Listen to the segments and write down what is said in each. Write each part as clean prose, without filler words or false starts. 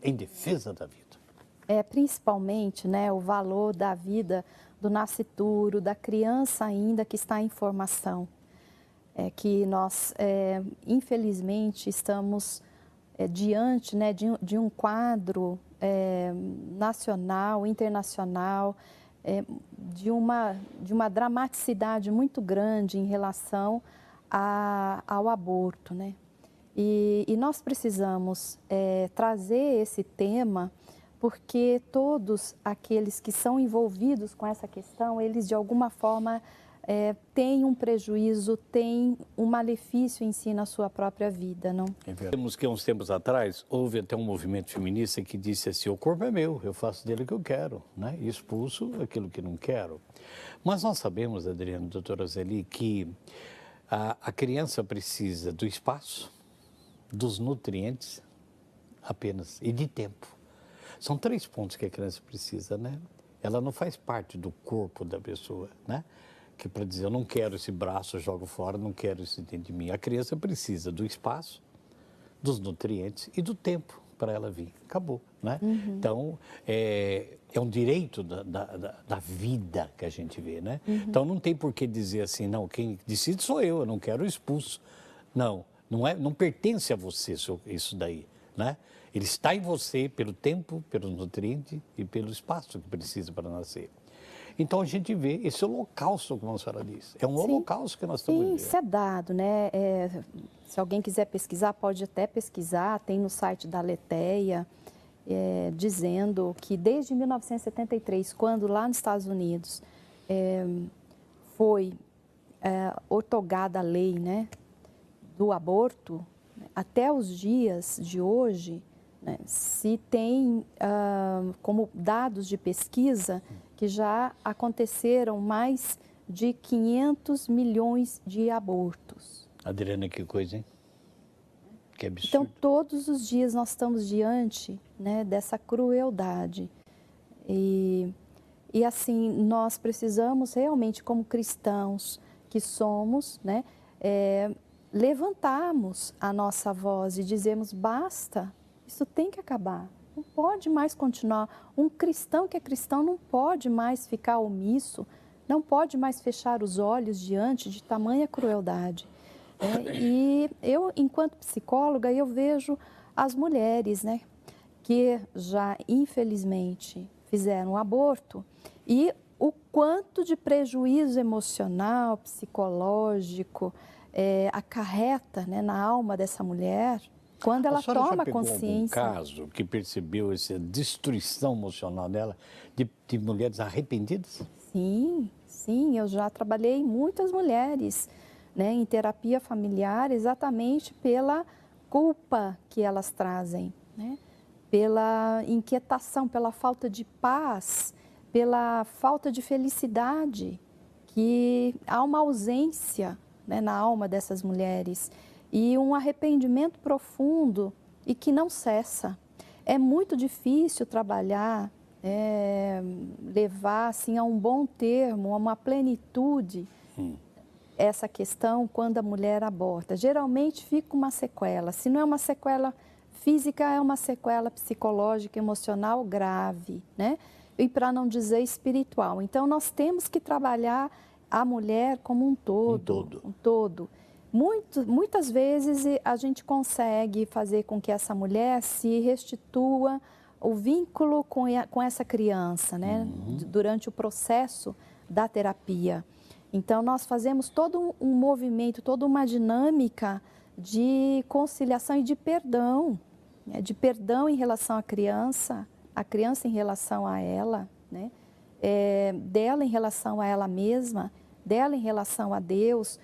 em defesa da vida. Principalmente, né, o valor da vida do nascituro, da criança ainda que está em formação. Que nós, infelizmente, estamos diante, né, de um quadro nacional, internacional, de uma dramaticidade muito grande em relação ao aborto, né? E nós precisamos trazer esse tema porque todos aqueles que são envolvidos com essa questão, eles de alguma forma têm um prejuízo, têm um malefício em si na sua própria vida, não? Temos que uns tempos atrás, houve até um movimento feminista que disse assim, o corpo é meu, eu faço dele o que eu quero, né? E expulso aquilo que não quero. Mas nós sabemos, Adriana, doutora Zeli, que a criança precisa do espaço, dos nutrientes apenas e de tempo. São 3 pontos que a criança precisa, né? Ela não faz parte do corpo da pessoa, né? Que para dizer, eu não quero esse braço, eu jogo fora, não quero isso dentro de mim. A criança precisa do espaço, dos nutrientes e do tempo para ela vir. Acabou, né? Uhum. Então, é um direito da vida que a gente vê, né? Uhum. Então, não tem por que dizer assim, não, quem decide sou eu não quero expulso. Não pertence a você isso daí, né? Ele está em você pelo tempo, pelo nutriente e pelo espaço que precisa para nascer. Então, a gente vê esse holocausto, como a senhora disse. É um holocausto que nós estamos vivendo. Sim, isso é dado, né? Se alguém quiser pesquisar, pode até pesquisar. Tem no site da Leteia, dizendo que desde 1973, quando lá nos Estados Unidos foi outorgada a lei, né, do aborto, até os dias de hoje, né, se tem como dados de pesquisa que já aconteceram mais de 500 milhões de abortos. Adriana, que coisa, hein? Que absurdo. Então, todos os dias nós estamos diante, né, dessa crueldade. E assim, nós precisamos realmente, como cristãos que somos, né, levantarmos a nossa voz e dizermos, basta, isso tem que acabar. Não pode mais continuar. Um cristão que é cristão não pode mais ficar omisso, não pode mais fechar os olhos diante de tamanha crueldade. E eu, enquanto psicóloga, eu vejo as mulheres, né, que já, infelizmente, fizeram um aborto e o quanto de prejuízo emocional, psicológico acarreta, né, na alma dessa mulher, quando ela toma consciência. Algum caso que percebeu essa destruição emocional dela, de mulheres arrependidas? Sim, eu já trabalhei muitas mulheres, né, em terapia familiar, exatamente pela culpa que elas trazem, né, pela inquietação, pela falta de paz, pela falta de felicidade, que há uma ausência, né, na alma dessas mulheres e um arrependimento profundo e que não cessa. É muito difícil trabalhar, levar assim, a um bom termo, a uma plenitude, essa questão quando a mulher aborta. Geralmente fica uma sequela. Se não é uma sequela física, é uma sequela psicológica, emocional grave, né? E para não dizer espiritual. Então, nós temos que trabalhar a mulher como um todo. Um todo. Muitas vezes a gente consegue fazer com que essa mulher se restitua o vínculo com essa criança, né? Durante o processo da terapia. Então, nós fazemos todo um movimento, toda uma dinâmica de conciliação e de perdão, né? De perdão em relação à criança em relação a ela, né? Dela em relação a ela mesma, dela em relação a Deus.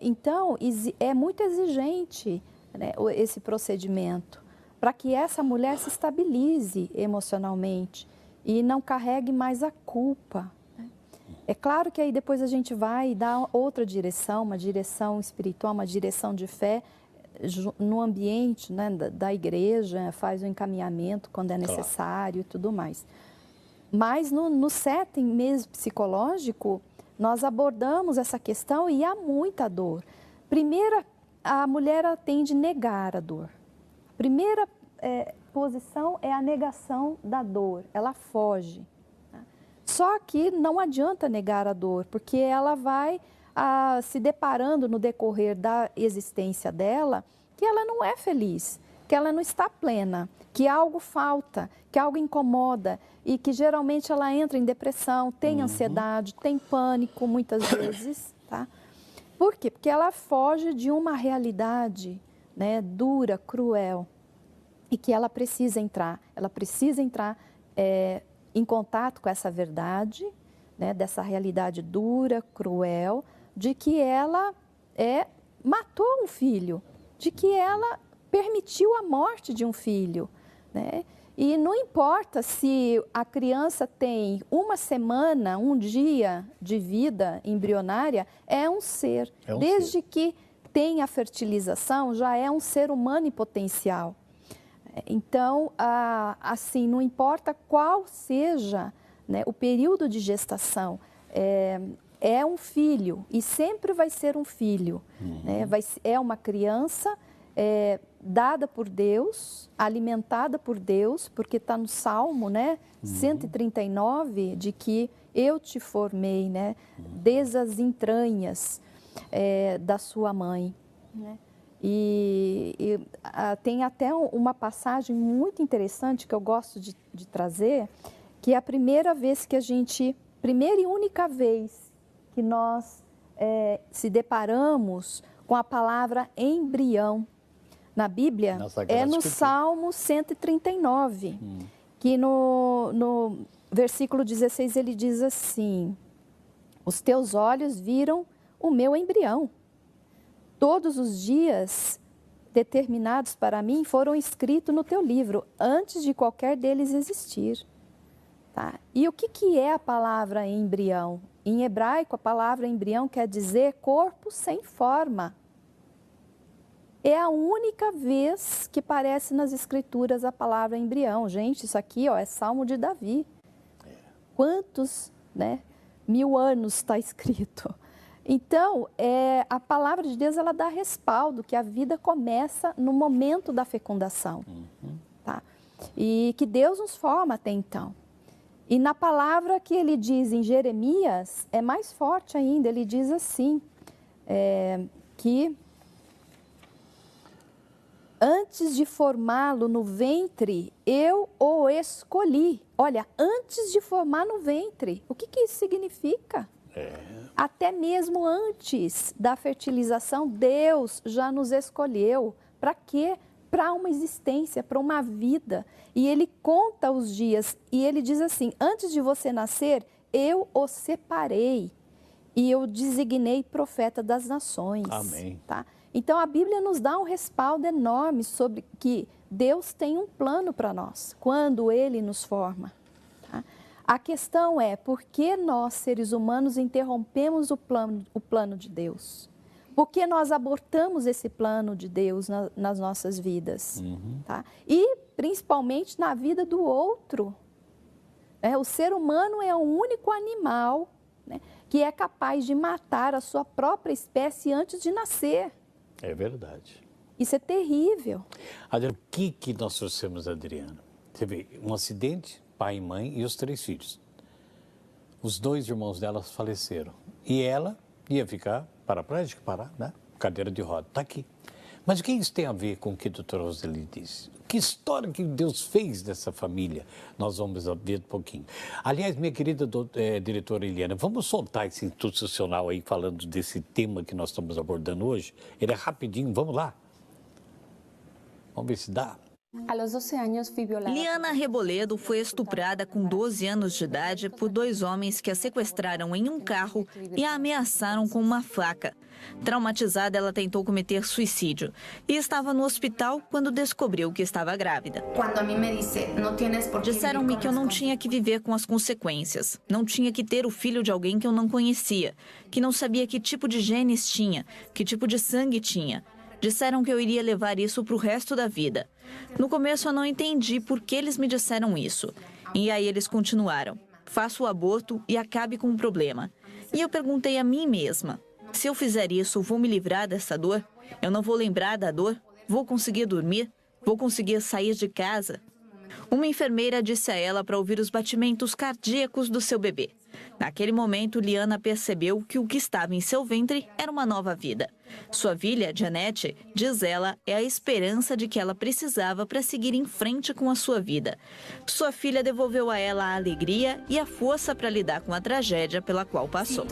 Então, é muito exigente, né, esse procedimento para que essa mulher se estabilize emocionalmente e não carregue mais a culpa. Né? É claro que aí depois a gente vai dar outra direção, uma direção espiritual, uma direção de fé no ambiente, né, da igreja, faz o encaminhamento quando é necessário e tudo mais. Mas no setting mesmo psicológico, nós abordamos essa questão e há muita dor. Primeiro, a mulher tende a negar a dor. Primeira posição é a negação da dor, ela foge. Só que não adianta negar a dor, porque ela vai se deparando no decorrer da existência dela que ela não é feliz, que ela não está plena, que algo falta, que algo incomoda e que geralmente ela entra em depressão, tem ansiedade, tem pânico muitas vezes, tá? Por quê? Porque ela foge de uma realidade, né, dura, cruel e que ela precisa entrar em contato com essa verdade, né, dessa realidade dura, cruel, de que ela matou um filho, de que ela permitiu a morte de um filho, né? E não importa se a criança tem uma semana, um dia de vida embrionária, é um ser. Desde que tem a fertilização, já é um ser humano em potencial. Então, assim, não importa qual seja, né, o período de gestação, é um filho e sempre vai ser um filho. Né? É uma criança dada por Deus, alimentada por Deus, porque está no Salmo, né, 139, de que eu te formei, né, desde as entranhas da sua mãe. Né? Tem até uma passagem muito interessante que eu gosto de trazer, que é a primeira e única vez que nós se deparamos com a palavra embrião. Na Bíblia, é no Salmo 139, que no versículo 16 ele diz assim: os teus olhos viram o meu embrião. Todos os dias determinados para mim foram escritos no teu livro, antes de qualquer deles existir. Tá? E o que é a palavra embrião? Em hebraico, a palavra embrião quer dizer corpo sem forma. É a única vez que aparece nas Escrituras a palavra embrião. Gente, isso aqui é Salmo de Davi. Quantos, né, 1000 anos está escrito? Então, a palavra de Deus, ela dá respaldo, que a vida começa no momento da fecundação. Tá? E que Deus nos forma até então. E na palavra que ele diz em Jeremias, é mais forte ainda, ele diz assim, que antes de formá-lo no ventre, eu o escolhi. Olha, antes de formar no ventre, o que isso significa? Até mesmo antes da fertilização, Deus já nos escolheu. Para quê? Para uma existência, para uma vida. E Ele conta os dias e Ele diz assim, antes de você nascer, eu o separei e eu designei profeta das nações. Amém. Tá? Então, a Bíblia nos dá um respaldo enorme sobre que Deus tem um plano para nós, quando Ele nos forma. Tá? A questão é, por que nós, seres humanos, interrompemos o plano de Deus? Por que nós abortamos esse plano de Deus nas nossas vidas? Tá? E, principalmente, na vida do outro. O ser humano é o único animal, né, que é capaz de matar a sua própria espécie antes de nascer. É verdade. Isso é terrível. Adriana, o que nós trouxemos, Adriana? Você vê, um acidente, pai e mãe e os 3 filhos. Os 2 irmãos delas faleceram. E ela ia ficar paraplégica, né? Cadeira de roda. Está aqui. Mas o que isso tem a ver com o que a doutora Roseli disse? Que história que Deus fez dessa família? Nós vamos ver um pouquinho. Aliás, minha querida diretora Eliana, vamos soltar esse institucional aí falando desse tema que nós estamos abordando hoje? Ele é rapidinho, vamos lá? Vamos ver se dá. Liana Reboledo foi estuprada com 12 anos de idade por 2 homens que a sequestraram em um carro e a ameaçaram com uma faca. Traumatizada, ela tentou cometer suicídio e estava no hospital quando descobriu que estava grávida. Disseram-me que eu não tinha que viver com as consequências, não tinha que ter o filho de alguém que eu não conhecia, que não sabia que tipo de genes tinha, que tipo de sangue tinha. Disseram que eu iria levar isso para o resto da vida. No começo eu não entendi por que eles me disseram isso. E aí eles continuaram. Faça o aborto e acabe com o problema. E eu perguntei a mim mesma, se eu fizer isso, vou me livrar dessa dor? Eu não vou lembrar da dor? Vou conseguir dormir? Vou conseguir sair de casa? Uma enfermeira disse a ela para ouvir os batimentos cardíacos do seu bebê. Naquele momento, Liana percebeu que o que estava em seu ventre era uma nova vida. Sua filha, Janete, diz ela, é a esperança de que ela precisava para seguir em frente com a sua vida. Sua filha devolveu a ela a alegria e a força para lidar com a tragédia pela qual passou.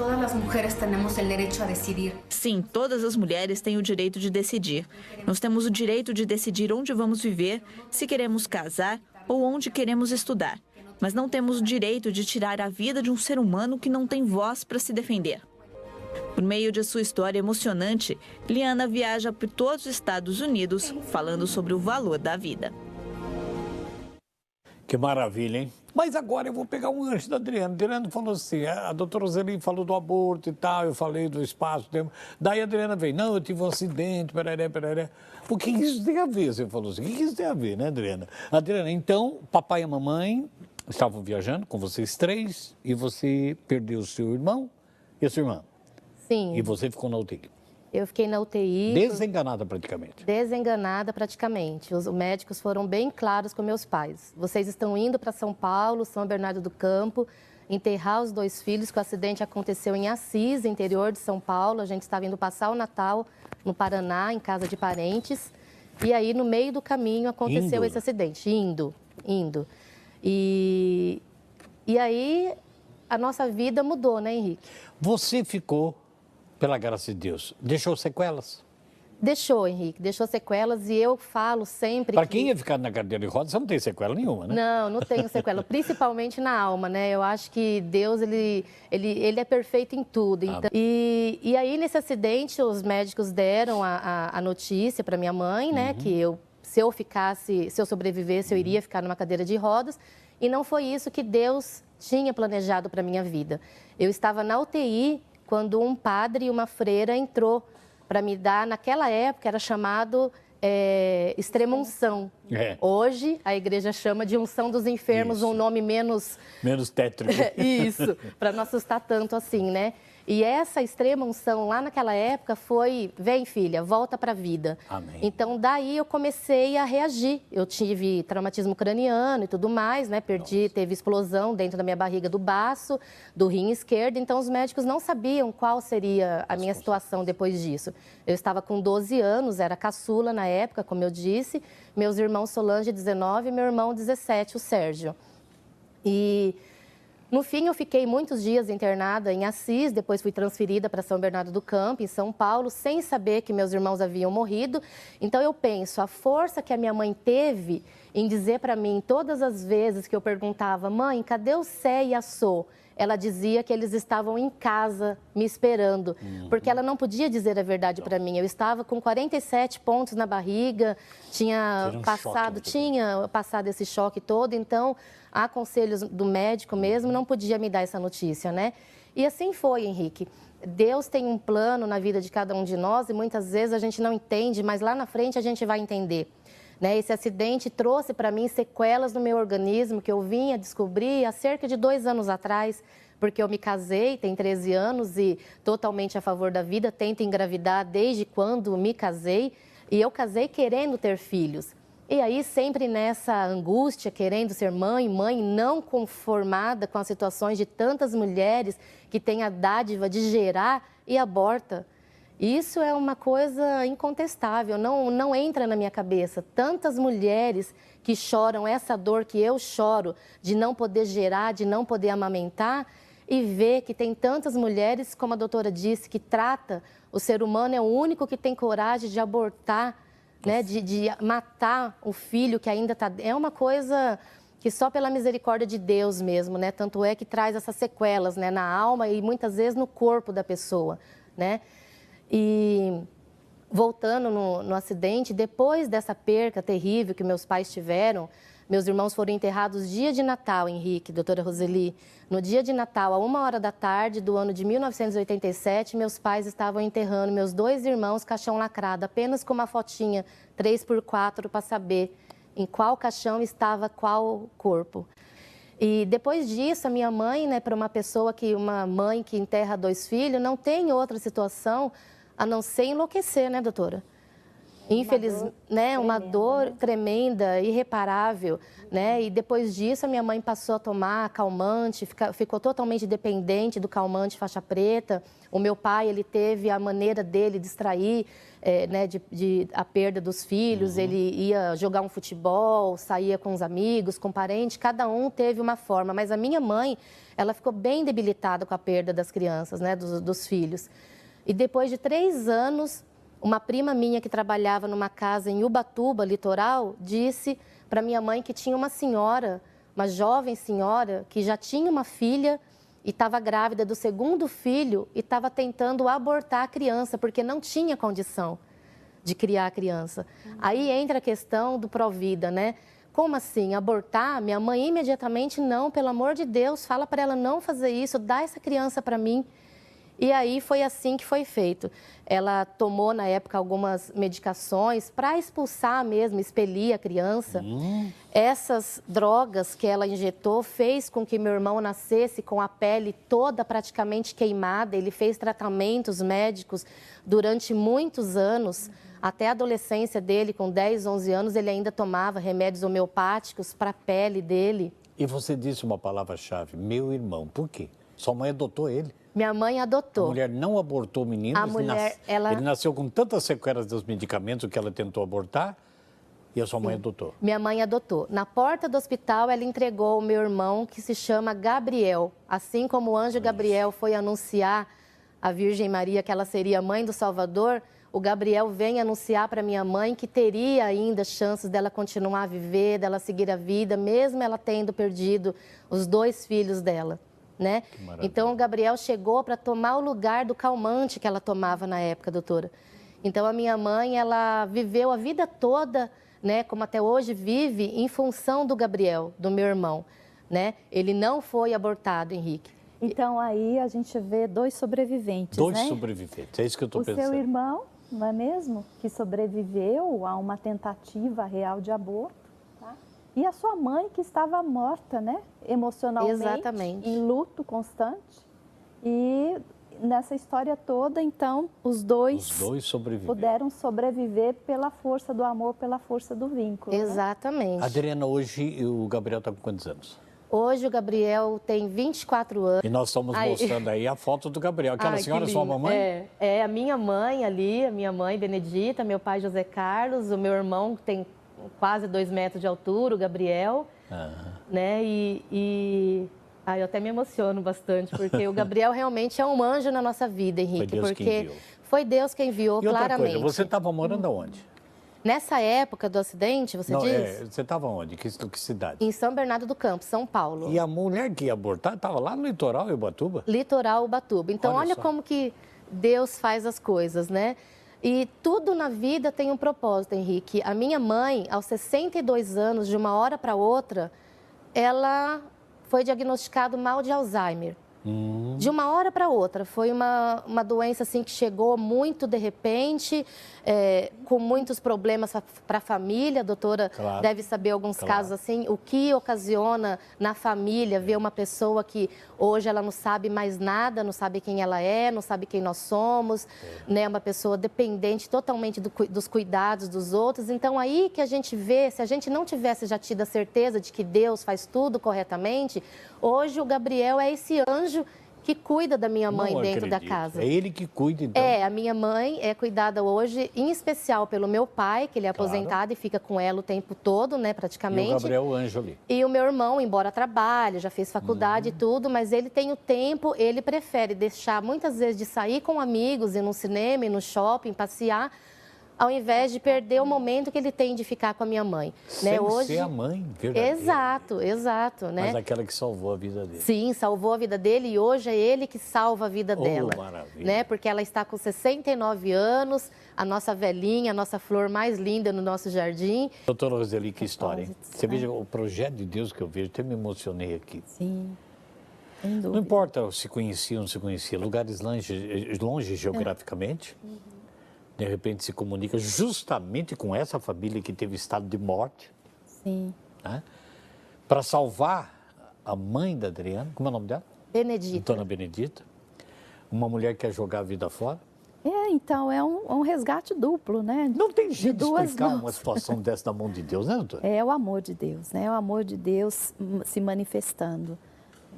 Sim, todas as mulheres têm o direito de decidir. Nós temos o direito de decidir onde vamos viver, se queremos casar ou onde queremos estudar. Mas não temos o direito de tirar a vida de um ser humano que não tem voz para se defender. Por meio de sua história emocionante, Liana viaja por todos os Estados Unidos falando sobre o valor da vida. Que maravilha, hein? Mas agora eu vou pegar um gancho da Adriana. A Adriana falou assim, a doutora Roseli falou do aborto e tal, eu falei do espaço. Daí a Adriana veio, não, eu tive um acidente, pereré. O que isso tem a ver? Você falou assim, o que isso tem a ver, né, Adriana? Adriana, então, papai e a mamãe estavam viajando com vocês três e você perdeu o seu irmão e a sua irmã. Sim. E você ficou na UTI. Eu fiquei na UTI. Desenganada praticamente. Desenganada praticamente. Os médicos foram bem claros com meus pais. Vocês estão indo para São Paulo, São Bernardo do Campo, enterrar os 2 filhos, que o acidente aconteceu em Assis, interior de São Paulo. A gente estava indo passar o Natal no Paraná, em casa de parentes. E aí, no meio do caminho, aconteceu esse acidente. Indo. E aí, a nossa vida mudou, né, Henrique? Você ficou, pela graça de Deus, deixou sequelas? Deixou, Henrique, deixou sequelas e eu falo sempre Para quem ia ficar na cadeira de rodas, você não tem sequela nenhuma, né? Não tenho sequela, principalmente na alma, né? Eu acho que Deus, ele é perfeito em tudo. Então, e aí, nesse acidente, os médicos deram a notícia para minha mãe, né? Que se eu sobrevivesse, eu iria ficar numa cadeira de rodas. E não foi isso que Deus tinha planejado para minha vida. Eu estava na UTI quando um padre e uma freira entrou para me dar, naquela época era chamado extrema-unção. Hoje a igreja chama de unção dos enfermos, um nome menos tétrico. Isso, para não assustar tanto assim, né? E essa extrema-unção lá naquela época foi, vem filha, volta para a vida. Amém. Então daí eu comecei a reagir. Eu tive traumatismo craniano e tudo mais, né? Teve explosão dentro da minha barriga do baço, do rim esquerdo. Então os médicos não sabiam qual seria a minha situação depois disso. Eu estava com 12 anos, era caçula na época, como eu disse. Meus irmãos Solange, 19, e meu irmão, 17, o Sérgio. E no fim, eu fiquei muitos dias internada em Assis, depois fui transferida para São Bernardo do Campo, em São Paulo, sem saber que meus irmãos haviam morrido. Então, eu penso, a força que a minha mãe teve em dizer para mim, todas as vezes que eu perguntava, mãe, cadê o Sé e a Sô? Ela dizia que eles estavam em casa me esperando, porque ela não podia dizer a verdade para mim. Eu estava com 47 pontos na barriga, tinha passado esse choque todo, então, a conselhos do médico mesmo, não podia me dar essa notícia, né? E assim foi, Henrique. Deus tem um plano na vida de cada um de nós e muitas vezes a gente não entende, mas lá na frente a gente vai entender. Né? Esse acidente trouxe para mim sequelas no meu organismo que eu vim a descobrir há cerca de 2 anos atrás, porque eu me casei, tenho 13 anos e totalmente a favor da vida, tento engravidar desde quando me casei e eu casei querendo ter filhos. E aí sempre nessa angústia, querendo ser mãe não conformada com as situações de tantas mulheres que têm a dádiva de gerar e aborta. Isso é uma coisa incontestável, não entra na minha cabeça. Tantas mulheres que choram essa dor que eu choro, de não poder gerar, de não poder amamentar, e ver que tem tantas mulheres, como a doutora disse, que trata o ser humano, é o único que tem coragem de abortar, né, de matar o filho que ainda está... É uma coisa que só pela misericórdia de Deus mesmo, né? Tanto é que traz essas sequelas, né, na alma e muitas vezes no corpo da pessoa, né? E voltando no acidente, depois dessa perca terrível que meus pais tiveram, meus irmãos foram enterrados dia de Natal, Henrique, doutora Roseli. No dia de Natal, à 1h da tarde do ano de 1987, meus pais estavam enterrando meus 2 irmãos, caixão lacrado, apenas com uma fotinha 3x4 para saber em qual caixão estava qual corpo. E depois disso, a minha mãe, né, para uma mãe que enterra 2 filhos, não tem outra situação a não ser enlouquecer, né, doutora? Infelizmente, né, uma dor tremenda, irreparável, né? E depois disso a minha mãe passou a tomar calmante, ficou totalmente dependente do calmante faixa preta. O meu pai, ele teve a maneira dele distrair, né, a perda dos filhos. Ele ia jogar um futebol, saía com os amigos, com parentes, cada um teve uma forma. Mas a minha mãe, ela ficou bem debilitada com a perda das crianças, né, dos filhos. E depois de 3 anos, uma prima minha que trabalhava numa casa em Ubatuba, litoral, disse para minha mãe que tinha uma senhora, uma jovem senhora, que já tinha uma filha e estava grávida do 2º filho e estava tentando abortar a criança, porque não tinha condição de criar a criança. Aí entra a questão do Provida, né? Como assim? Abortar? Minha mãe imediatamente, não, pelo amor de Deus, fala para ela não fazer isso, dá essa criança para mim. E aí foi assim que foi feito. Ela tomou, na época, algumas medicações para expulsar mesmo, expelir a criança. Essas drogas que ela injetou fez com que meu irmão nascesse com a pele toda praticamente queimada. Ele fez tratamentos médicos durante muitos anos. Até a adolescência dele, com 10, 11 anos, ele ainda tomava remédios homeopáticos para a pele dele. E você disse uma palavra-chave, meu irmão. Por quê? Sua mãe adotou ele. Minha mãe adotou. A mulher não abortou o menino. A mulher, ela... Ele nasceu com tantas sequelas dos medicamentos que ela tentou abortar e a sua mãe adotou. Minha mãe adotou. Na porta do hospital, ela entregou o meu irmão, que se chama Gabriel. Assim como o anjo Gabriel foi anunciar à Virgem Maria que ela seria mãe do Salvador, o Gabriel vem anunciar para minha mãe que teria ainda chances dela continuar a viver, dela seguir a vida, mesmo ela tendo perdido os 2 filhos dela. Né? Então, o Gabriel chegou para tomar o lugar do calmante que ela tomava na época, doutora. Então, a minha mãe, ela viveu a vida toda, né, como até hoje vive, em função do Gabriel, do meu irmão. Né? Ele não foi abortado, Henrique. Então, aí a gente vê 2 sobreviventes, 2 né? sobreviventes, é isso que eu estou pensando. O seu irmão, não é mesmo? Que sobreviveu a uma tentativa real de aborto. E a sua mãe, que estava morta, né? Emocionalmente, exatamente, em luto constante. E nessa história toda, então, os dois puderam sobreviver pela força do amor, pela força do vínculo. Exatamente. Né? Adriana, hoje o Gabriel está com quantos anos? Hoje o Gabriel tem 24 anos. E nós estamos mostrando aí a foto do Gabriel. Aquela senhora, sua mamãe? É a minha mãe ali, a minha mãe Benedita, meu pai José Carlos, o meu irmão que tem quase 2 metros de altura, o Gabriel, né? Eu até me emociono bastante, porque o Gabriel realmente é um anjo na nossa vida, Henrique. Foi Deus quem enviou, e outra claramente. Coisa, você estava morando aonde? Nessa época do acidente, você diz? Você estava onde? Que cidade? Em São Bernardo do Campo, São Paulo. E a mulher que ia abortar estava lá no litoral, em Ubatuba? Litoral Ubatuba. Então, olha como que Deus faz as coisas, né? E tudo na vida tem um propósito, Henrique. A minha mãe, aos 62 anos, de uma hora para outra, ela foi diagnosticada mal de Alzheimer. De uma hora para outra. Foi uma doença assim, que chegou muito de repente, com muitos problemas para a família. A doutora deve saber alguns casos assim. O que ocasiona na família ver uma pessoa que hoje ela não sabe mais nada, não sabe quem ela é, não sabe quem nós somos, né? Uma pessoa dependente totalmente dos cuidados dos outros. Então, aí que a gente vê, se a gente não tivesse já tido a certeza de que Deus faz tudo corretamente, hoje o Gabriel é esse anjo que cuida da minha mãe dentro da casa. É ele que cuida, então? A minha mãe é cuidada hoje, em especial pelo meu pai, que ele é aposentado e fica com ela o tempo todo, né, praticamente. E o Gabriel, o anjo ali. E o meu irmão, embora trabalhe, já fez faculdade e tudo, mas ele tem o tempo, ele prefere deixar muitas vezes de sair com amigos, ir no cinema, ir no shopping, passear, ao invés de perder o momento que ele tem de ficar com a minha mãe. Sem ser a mãe verdadeira. Exato, né? Mas aquela que salvou a vida dele. Sim, salvou a vida dele e hoje é ele que salva a vida dela. Maravilha. Né? Porque ela está com 69 anos, a nossa velhinha, a nossa flor mais linda no nosso jardim. Doutora Roseli, que história, hein? Você veja o projeto de Deus que eu vejo, até me emocionei aqui. Sim. Não importa se conhecia ou não se conhecia, lugares longe geograficamente. De repente se comunica justamente com essa família que teve estado de morte. Sim. Né? Para salvar a mãe da Adriana, como é o nome dela? Benedita. Dona Benedita. Uma mulher que quer jogar a vida fora. Então, é um resgate duplo, né? Não tem jeito de explicar mãos. uma situação dessa na mão de Deus, né, doutora? É o amor de Deus, né? É o amor de Deus se manifestando,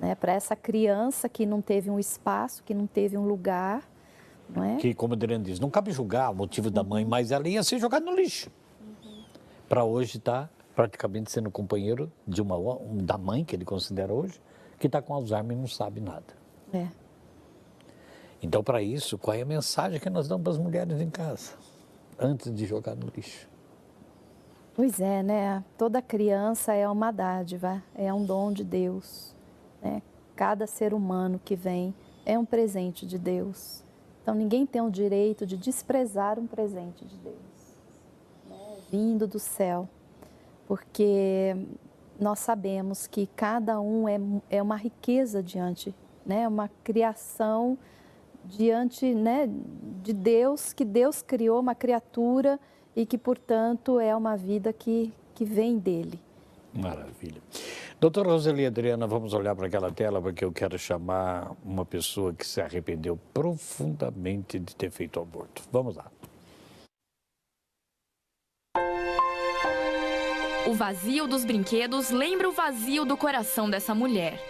né? Para essa criança que não teve um espaço, que não teve um lugar, não é? Que, como a Adriana diz, não cabe julgar o motivo da mãe, mas ela ia ser jogada no lixo. Para hoje estar praticamente sendo companheiro da mãe, que ele considera hoje, que está com Alzheimer e não sabe nada. É. Então, para isso, qual é a mensagem que nós damos para as mulheres em casa, antes de jogar no lixo? Pois é, né? Toda criança é uma dádiva, é um dom de Deus, né? Cada ser humano que vem é um presente de Deus. Então, ninguém tem o direito de desprezar um presente de Deus, né? Vindo do céu, porque nós sabemos que cada um é uma riqueza diante, né? Uma criação diante, né, de Deus, que Deus criou uma criatura e que, portanto, é uma vida que vem dele. Maravilha. Doutora Roseli Adriana, vamos olhar para aquela tela porque eu quero chamar uma pessoa que se arrependeu profundamente de ter feito o aborto. Vamos lá. O vazio dos brinquedos lembra o vazio do coração dessa mulher.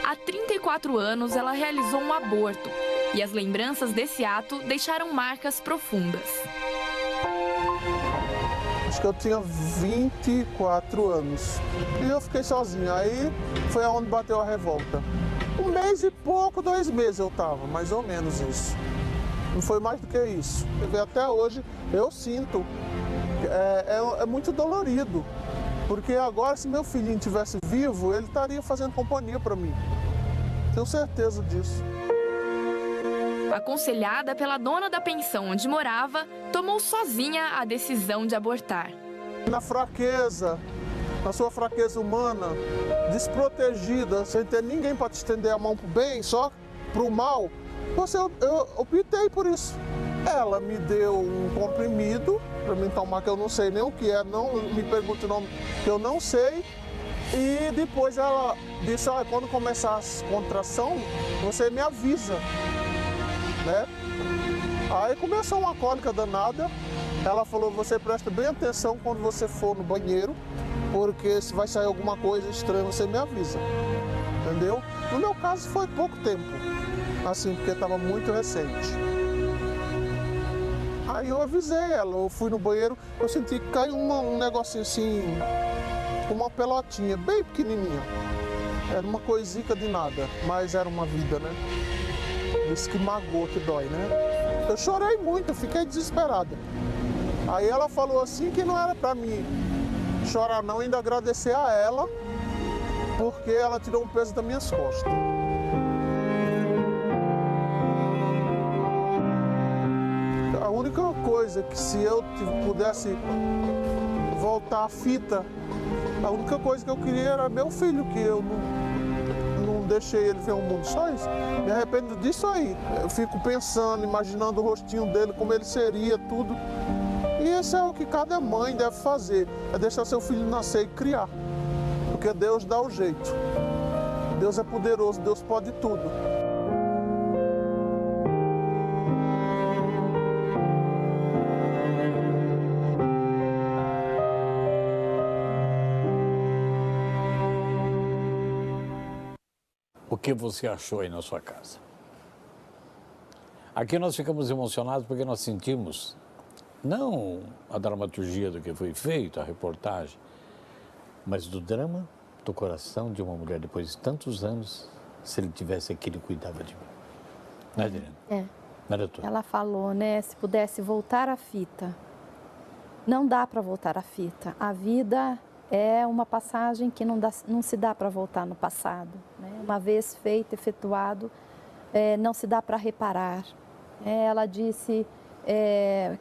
Há 34 anos, ela realizou um aborto e as lembranças desse ato deixaram marcas profundas. Acho que eu tinha 24 anos e eu fiquei sozinho. Aí foi aonde bateu a revolta. 1 mês e pouco, 2 meses eu tava, mais ou menos isso. Não foi mais do que isso. Até hoje eu sinto, é muito dolorido. Porque agora, se meu filhinho estivesse vivo, ele estaria fazendo companhia para mim. Tenho certeza disso. Aconselhada pela dona da pensão onde morava, tomou sozinha a decisão de abortar. Na fraqueza, na sua fraqueza humana, desprotegida, sem ter ninguém para te estender a mão para o bem, só para o mal, eu optei por isso. Ela me deu um comprimido para mim tomar, que eu não sei nem o que é, não me pergunte o nome, que eu não sei. E depois ela disse, quando começar a contração, você me avisa, né? Aí começou uma cólica danada. Ela falou, você presta bem atenção quando você for no banheiro, porque se vai sair alguma coisa estranha, você me avisa, entendeu? No meu caso foi pouco tempo, assim, porque estava muito recente. Aí eu avisei ela, eu fui no banheiro, eu senti que caiu um negocinho assim, uma pelotinha, bem pequenininha. Era uma coisica de nada, mas era uma vida, né? Isso que magoa, que dói, né? Eu chorei muito, eu fiquei desesperada. Aí ela falou assim que não era pra mim chorar não, ainda agradecer a ela, porque ela tirou um peso das minhas costas. A única coisa que se eu pudesse voltar a fita, a única coisa que eu queria era meu filho, que eu não deixei ele ver o mundo, só isso. Me arrependo disso aí. Eu fico pensando, imaginando o rostinho dele, como ele seria, tudo. E esse é o que cada mãe deve fazer, é deixar seu filho nascer e criar. Porque Deus dá o jeito. Deus é poderoso, Deus pode tudo. O que você achou aí na sua casa? Aqui nós ficamos emocionados porque nós sentimos, não a dramaturgia do que foi feito, a reportagem, mas do drama do coração de uma mulher depois de tantos anos, se ele tivesse aqui, ele cuidava de mim. Não é, Adriana? É. Não era tu? Ela falou, né, se pudesse voltar a fita. Não dá para voltar a fita. A vida é uma passagem que não se dá para voltar no passado, né? Uma vez feito, efetuado, não se dá para reparar. Ela disse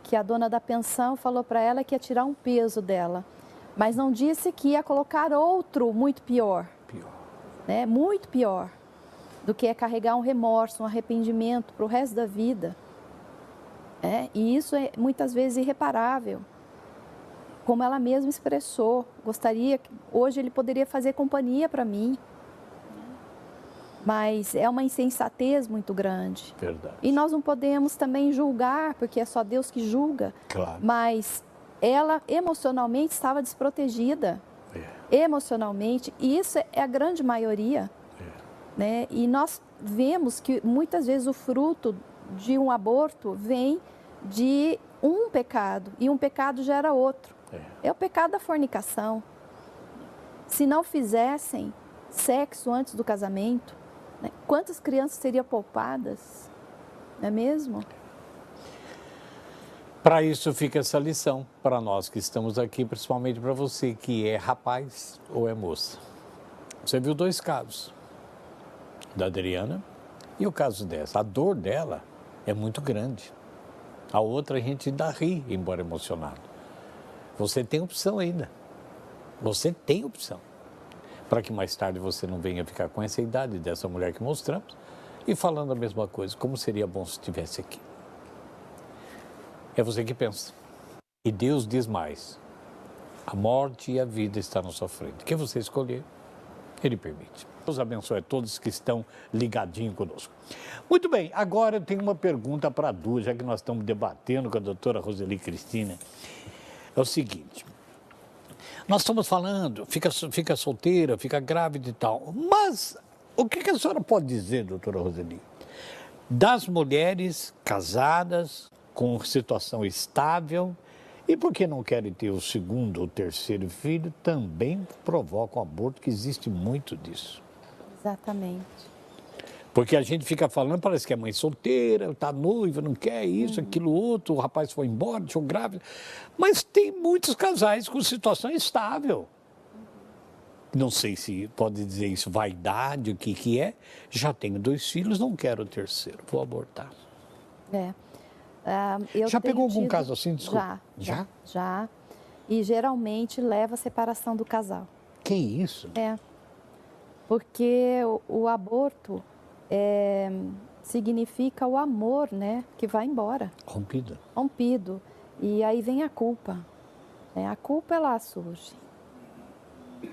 que a dona da pensão falou para ela que ia tirar um peso dela, mas não disse que ia colocar outro muito pior. Né? Muito pior do que carregar um remorso, um arrependimento para o resto da vida. E isso é muitas vezes irreparável. Como ela mesma expressou, gostaria que hoje ele poderia fazer companhia para mim. Mas é uma insensatez muito grande. Verdade. E nós não podemos também julgar, porque é só Deus que julga. Claro. Mas ela emocionalmente estava desprotegida. Emocionalmente. E isso é a grande maioria. Né? E nós vemos que muitas vezes o fruto de um aborto vem de um pecado. E um pecado gera outro. É o pecado da fornicação. Se não fizessem sexo antes do casamento, né? Quantas crianças seriam poupadas? Não é mesmo? Para isso fica essa lição, para nós que estamos aqui, principalmente para você que é rapaz ou é moça. Você viu 2 casos, da Adriana e o caso dessa. A dor dela é muito grande. A outra a gente ainda ri, embora emocionado. Você tem opção ainda. Você tem opção. Para que mais tarde você não venha ficar com essa idade dessa mulher que mostramos e falando a mesma coisa. Como seria bom se estivesse aqui. É você que pensa. E Deus diz mais. A morte e a vida estão na sua frente. O que você escolher, Ele permite. Deus abençoe a todos que estão ligadinhos conosco. Muito bem, agora eu tenho uma pergunta para a Du, já que nós estamos debatendo com a doutora Roseli Cristina. É o seguinte, nós estamos falando, fica solteira, fica grávida e tal, mas o que a senhora pode dizer, doutora Roseli, das mulheres casadas, com situação estável, e porque não querem ter o 2º ou 3º filho, também provocam aborto, que existe muito disso. Exatamente. Porque a gente fica falando, parece que é mãe solteira, está noiva, não quer isso, aquilo outro, o rapaz foi embora, deixou grávida. Mas tem muitos casais com situação estável. Não sei se pode dizer isso, vaidade, o que é. Já tenho 2 filhos, não quero o 3º, vou abortar. Já pegou algum caso assim, desculpa? Já. E geralmente leva à separação do casal. Que isso? Porque o aborto significa o amor, né, que vai embora. Rompido. E aí vem a culpa. A culpa, ela surge.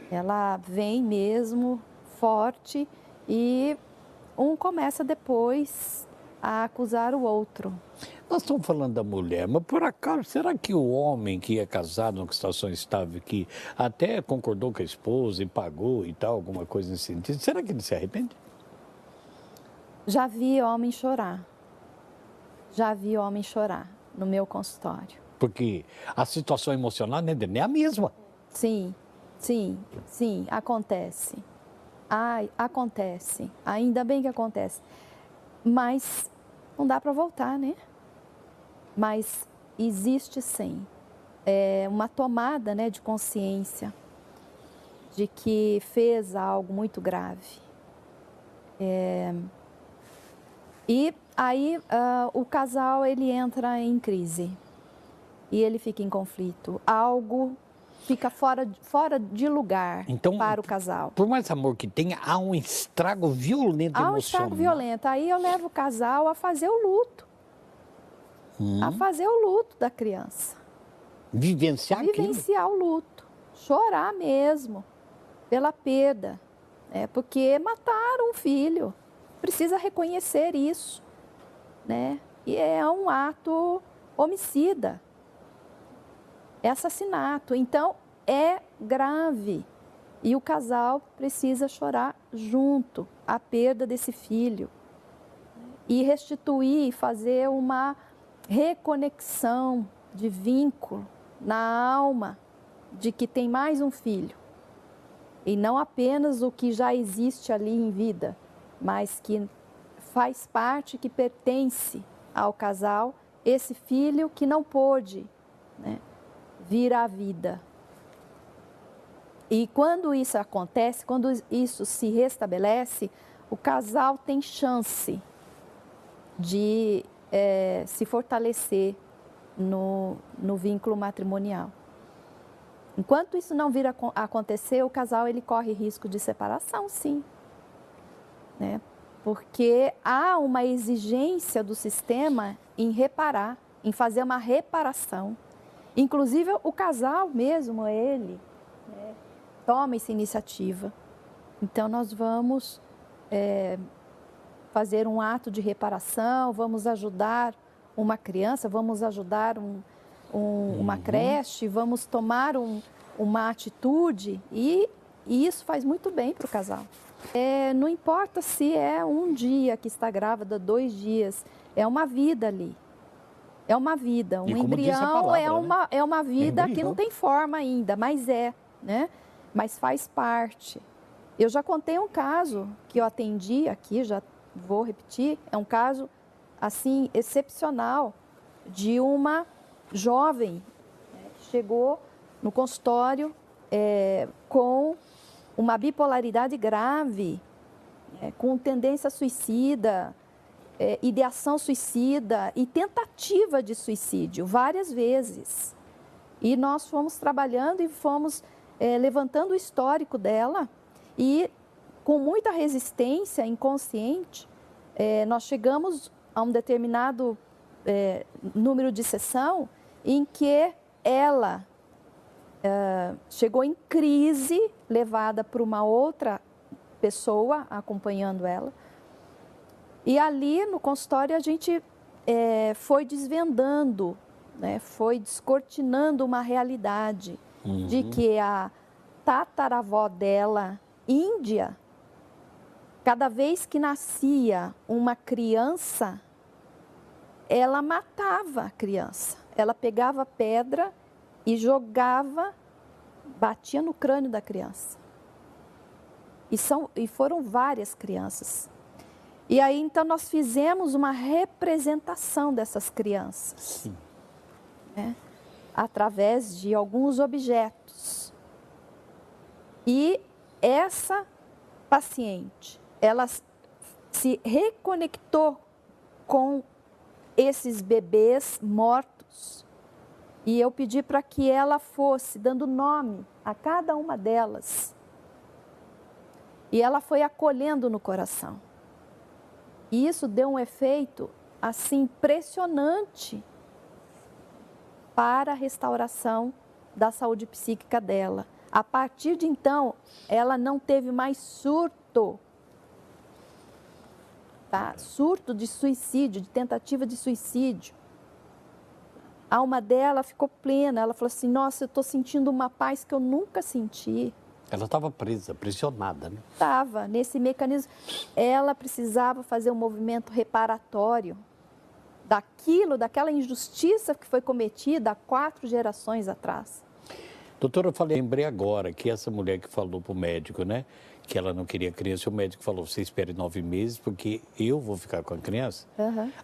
Ela vem mesmo forte e um começa depois a acusar o outro. Nós estamos falando da mulher, mas por acaso, será que o homem que é casado numa situação estável, que até concordou com a esposa e pagou e tal, alguma coisa nesse sentido, será que ele se arrepende? Já vi homem chorar. No meu consultório. Porque a situação emocional não é a mesma. Sim, acontece. Acontece. Ainda bem que acontece. Mas não dá para voltar, né? Mas existe sim uma tomada, né, de consciência de que fez algo muito grave. E aí o casal ele entra em crise e ele fica em conflito. Algo fica fora de lugar para o casal. Por mais amor que tenha, há um estrago violento emocional. Há um estrago violento. Aí eu levo o casal a fazer o luto. A fazer o luto da criança. Vivenciar o luto. Chorar mesmo pela perda. Porque mataram um filho. Precisa reconhecer isso. Né? E é um ato homicida. É assassinato. Então, é grave. E o casal precisa chorar junto a perda desse filho. E restituir, fazer uma reconexão de vínculo na alma de que tem mais um filho. E não apenas o que já existe ali em vida, mas que faz parte, que pertence ao casal, esse filho que não pôde, né, vir à vida. E quando isso acontece, quando isso se restabelece, o casal tem chance de se fortalecer no vínculo matrimonial. Enquanto isso não vir a acontecer, o casal ele corre risco de separação, sim. Né? Porque há uma exigência do sistema em reparar, em fazer uma reparação. Inclusive o casal mesmo, ele, né, toma essa iniciativa. Então nós vamos fazer um ato de reparação, vamos ajudar uma criança, vamos ajudar uma creche, vamos tomar uma atitude e isso faz muito bem para o casal. Não importa se é um dia que está grávida, 2 dias, é uma vida ali. É uma vida. Um embrião palavra, é uma vida que não tem forma ainda, mas né? Mas faz parte. Eu já contei um caso que eu atendi aqui, já vou repetir, é um caso, assim, excepcional, de uma jovem que chegou no consultório com uma bipolaridade grave, com tendência suicida, ideação suicida e tentativa de suicídio, várias vezes. E nós fomos trabalhando e fomos levantando o histórico dela e, com muita resistência inconsciente, nós chegamos a um determinado número de sessão em que ela chegou em crise, levada por uma outra pessoa acompanhando ela. E ali no consultório a gente foi desvendando, né, foi descortinando uma realidade de que a tataravó dela, índia, cada vez que nascia uma criança, ela matava a criança. Ela pegava pedra e jogava, batia no crânio da criança. E foram várias crianças. E aí, então, nós fizemos uma representação dessas crianças, né, através de alguns objetos. E essa paciente, ela se reconectou com esses bebês mortos. E eu pedi para que ela fosse dando nome a cada uma delas. E ela foi acolhendo no coração. E isso deu um efeito, assim, impressionante para a restauração da saúde psíquica dela. A partir de então, ela não teve mais surto, tá? Surto de suicídio, de tentativa de suicídio. A alma dela ficou plena, ela falou assim, nossa, eu estou sentindo uma paz que eu nunca senti. Ela estava presa, pressionada, né? Estava nesse mecanismo. Ela precisava fazer um movimento reparatório daquela injustiça que foi cometida há 4 gerações atrás. Doutora, eu lembrei agora que essa mulher que falou para o médico, né, que ela não queria criança, o médico falou, você espere 9 meses porque eu vou ficar com a criança.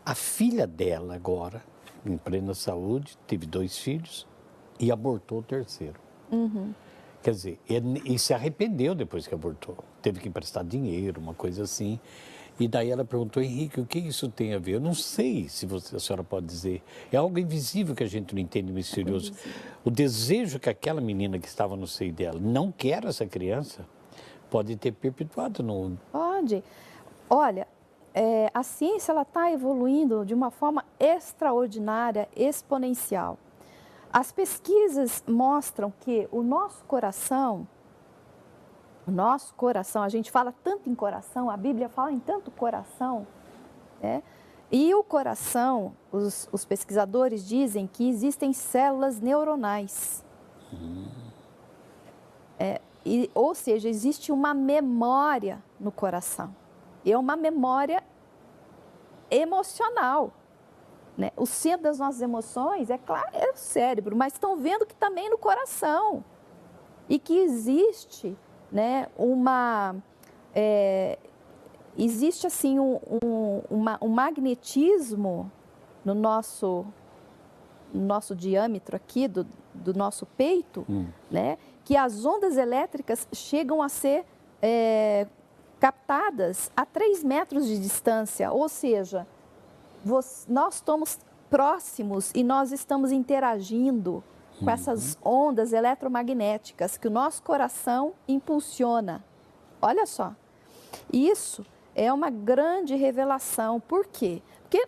A filha dela agora, em plena saúde, teve 2 filhos e abortou o 3º. Quer dizer, e se arrependeu depois que abortou. Teve que emprestar dinheiro, uma coisa assim. E daí ela perguntou, Henrique, o que isso tem a ver? Eu não sei se a senhora pode dizer. É algo invisível que a gente não entende, misterioso. O desejo que aquela menina que estava no seio dela não quer essa criança, pode ter perpetuado no... Pode. Olha, a ciência está evoluindo de uma forma extraordinária, exponencial. As pesquisas mostram que o nosso coração, a gente fala tanto em coração, a Bíblia fala em tanto coração, né? E o coração, os pesquisadores dizem que existem células neuronais. Ou seja, existe uma memória no coração. E é uma memória emocional. Né? O centro das nossas emoções, é claro, é o cérebro, mas estão vendo que também no coração. E que existe, né, existe assim um magnetismo no nosso diâmetro aqui, do nosso peito, né, que as ondas elétricas chegam a ser captadas a 3 metros de distância, ou seja, nós estamos próximos e nós estamos interagindo com essas ondas eletromagnéticas que o nosso coração impulsiona. Olha só, isso é uma grande revelação. Por quê? Porque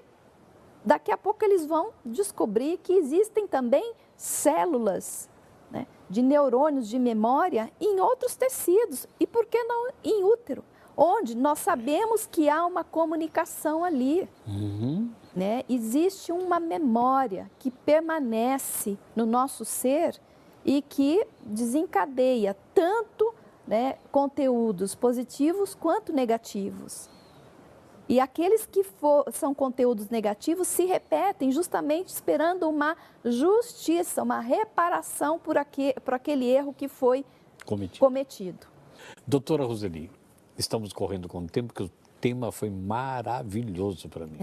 daqui a pouco eles vão descobrir que existem também células, né, de neurônios de memória em outros tecidos. E por que não em útero? onde nós sabemos que há uma comunicação ali. Né? Existe uma memória que permanece no nosso ser e que desencadeia tanto, né, conteúdos positivos quanto negativos. E aqueles que são conteúdos negativos se repetem justamente esperando uma justiça, uma reparação por aquele erro que foi cometido. Doutora Roseli, estamos correndo com o tempo, porque o tema foi maravilhoso para mim.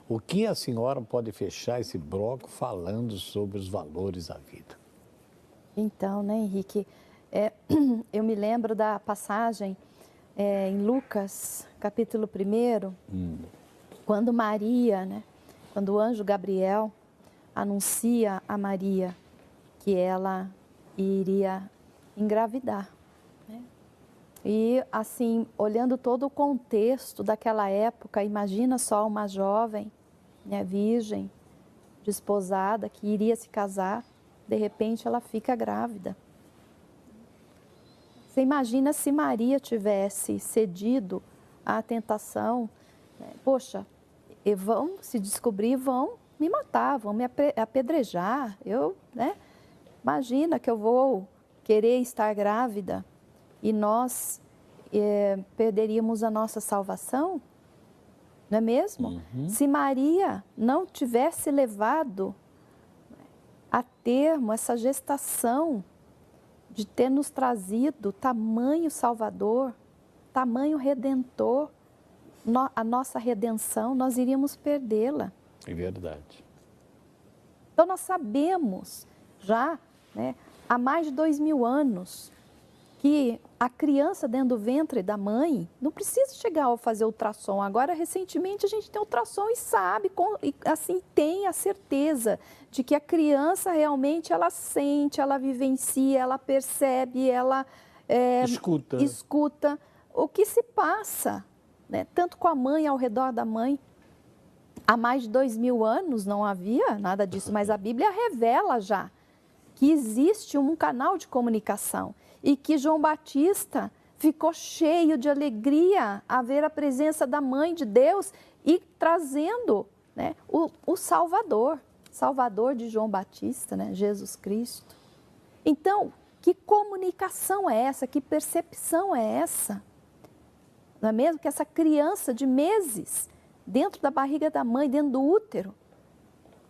O que a senhora pode fechar esse bloco falando sobre os valores da vida? Então, né, Henrique, eu me lembro da passagem em Lucas, capítulo 1, quando Maria, né, quando o anjo Gabriel anuncia a Maria que ela iria engravidar. Né? E, assim, olhando todo o contexto daquela época, imagina só uma jovem, né, virgem, desposada, que iria se casar, de repente ela fica grávida. Você imagina se Maria tivesse cedido à tentação, né? Poxa, vão se descobrir, vão me matar, vão me apedrejar. Né? Imagina que eu vou querer estar grávida e nós perderíamos a nossa salvação, não é mesmo? Se Maria não tivesse levado a termo essa gestação, de ter nos trazido tamanho Salvador, tamanho Redentor, a nossa redenção, nós iríamos perdê-la. É verdade. Então, nós sabemos já, né, há mais de 2000 anos, que a criança dentro do ventre da mãe não precisa chegar a fazer ultrassom. Agora, recentemente, a gente tem ultrassom e sabe, assim, tem a certeza de que a criança realmente, ela sente, ela vivencia, ela percebe, ela escuta o que se passa, né? Tanto com a mãe, ao redor da mãe. Há mais de 2000 anos não havia nada disso, mas a Bíblia revela já que existe um canal de comunicação e que João Batista ficou cheio de alegria a ver a presença da Mãe de Deus e trazendo, né, o Salvador de João Batista, né, Jesus Cristo. Então, que comunicação é essa? Que percepção é essa? Não é mesmo? Que essa criança de meses, dentro da barriga da mãe, dentro do útero,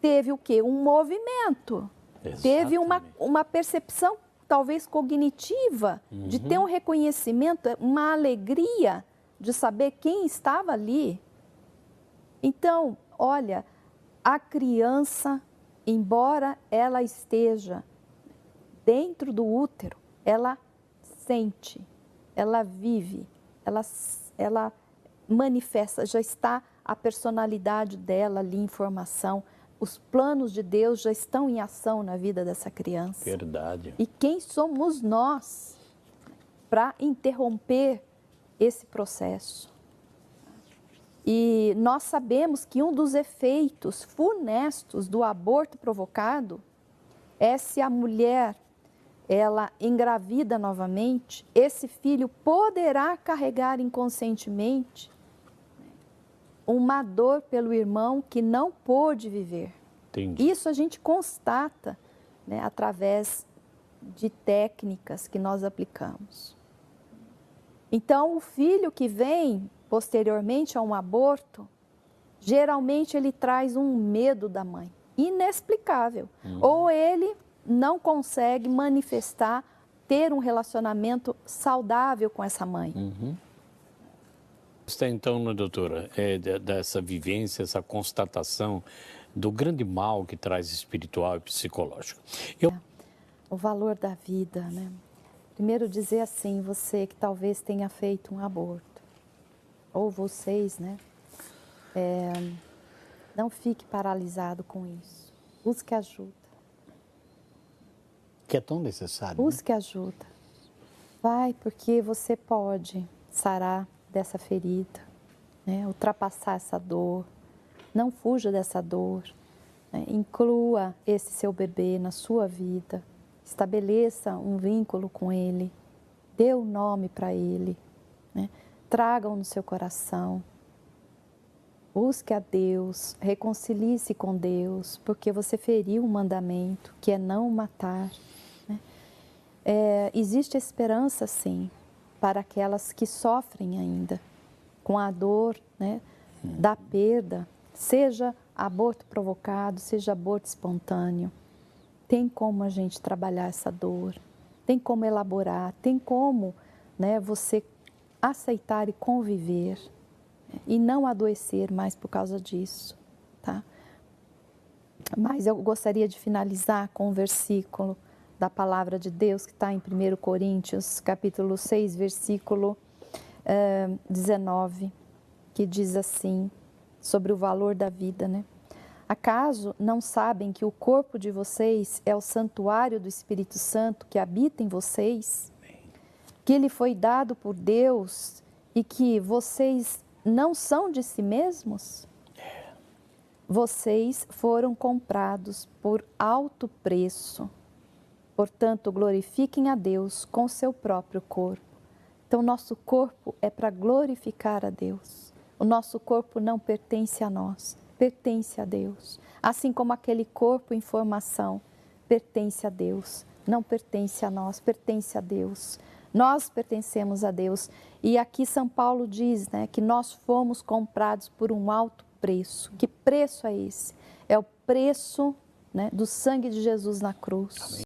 teve o quê? Um movimento. Exatamente. Teve uma percepção, talvez cognitiva, de ter um reconhecimento, uma alegria de saber quem estava ali. Então, olha, a criança, embora ela esteja dentro do útero, ela sente, ela vive, ela manifesta, já está a personalidade dela ali em formação. Os planos de Deus já estão em ação na vida dessa criança. Verdade. E quem somos nós para interromper esse processo? E nós sabemos que um dos efeitos funestos do aborto provocado é se a mulher, ela engravida novamente, esse filho poderá carregar inconscientemente uma dor pelo irmão que não pôde viver. Entendi. Isso a gente constata, né, através de técnicas que nós aplicamos. Então, o filho que vem posteriormente a um aborto, geralmente ele traz um medo da mãe, inexplicável. Ou ele não consegue manifestar, ter um relacionamento saudável com essa mãe. Está então, doutora, dessa vivência, essa constatação do grande mal que traz espiritual e psicológico. O valor da vida, né? Primeiro dizer assim, você que talvez tenha feito um aborto, ou vocês, né? Não fique paralisado com isso. Busque ajuda. Que é tão necessário. Busque ajuda. Vai, porque você pode sarar dessa ferida, né? Ultrapassar essa dor. Não fuja dessa dor. Né? Inclua esse seu bebê na sua vida. Estabeleça um vínculo com ele. Dê o nome para ele. Né? tragam no seu coração. Busque a Deus, reconcilie-se com Deus, porque você feriu um mandamento, que é não matar. Né? Existe esperança, sim, para aquelas que sofrem ainda, com a dor, né, da perda, seja aborto provocado, seja aborto espontâneo. Tem como a gente trabalhar essa dor, tem como elaborar, tem como, né, você aceitar e conviver e não adoecer mais por causa disso, tá? Mas eu gostaria de finalizar com um versículo da palavra de Deus que está em 1 Coríntios, capítulo 6, versículo 19, que diz assim, sobre o valor da vida, né? Acaso não sabem que o corpo de vocês é o santuário do Espírito Santo que habita em vocês? Que ele foi dado por Deus e que vocês não são de si mesmos? Vocês foram comprados por alto preço. Portanto, glorifiquem a Deus com seu próprio corpo. Então, nosso corpo é para glorificar a Deus. O nosso corpo não pertence a nós, pertence a Deus. Assim como aquele corpo em formação pertence a Deus, não pertence a nós, pertence a Deus. Nós pertencemos a Deus. E aqui São Paulo diz, né, que nós fomos comprados por um alto preço. Que preço é esse? É o preço, né, do sangue de Jesus na cruz. Amém.